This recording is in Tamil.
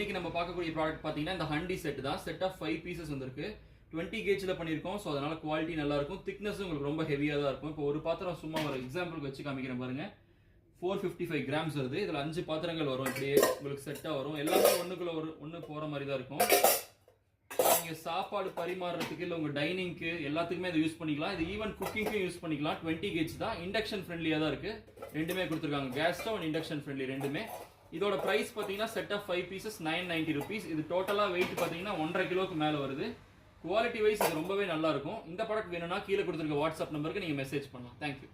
இன்னைக்கு நம்ம பார்க்கக்கூடிய ப்ராடக்ட் பார்த்தீங்கன்னா இந்த ஹண்டி செட் தான். செட் ஆஃப் 5 பீசஸ் வந்திருக்கு. 20 கேஜில் பண்ணியிருக்கோம். ஸோ அதனால குவாலிட்டி நல்லா இருக்கும். திக்னஸும் உங்களுக்கு ரொம்ப ஹெவியாக தான் இருக்கும். இப்போ ஒரு பாத்திரம் சும்மா ஒரு எக்ஸாம்பிளுக்கு வச்சு காமிக்கிறேன் பாருங்க. 455 கிராம்ஸ் வருது. இதில் 5 பாத்திரங்கள் வரும். இப்படியே உங்களுக்கு செட்டாக வரும். எல்லாமே ஒன்றுக்குள்ள ஒன்று போகிற மாதிரி தான் இருக்கும். நீங்கள் சாப்பாடு பரிமாறுறதுக்கு இல்லை உங்கள் டைனிங்க்கு எல்லாத்துக்குமே இதை யூஸ் பண்ணிக்கலாம். இது ஈவன் குக்கிங்க்கும் யூஸ் பண்ணிக்கலாம். 20 கேஜ் தான். இண்டக்ஷன் ஃப்ரெண்ட்லியாக தான் இருக்குது. ரெண்டுமே கொடுத்துருக்காங்க. Gas stove and induction friendly ரெண்டுமே. இதோட பிரைஸ் பார்த்தீங்கன்னா செட் ஆஃப் 5 பீசஸ் 990 rupees. இது டோட்டலாக வெயிட் பார்த்தீங்கன்னா 1.5 கிலோக்கு மேலே வருது. குவாலிட்டி வைஸ் இது ரொம்பவே நல்லா இருக்கும். இந்த ப்ராடக்ட் வேணும்னா கீழே கொடுத்துருக்க வாட்ஸ்அப் நம்பருக்கு நீங்கள் மெசேஜ் பண்ணலாம். தேங்க்யூ.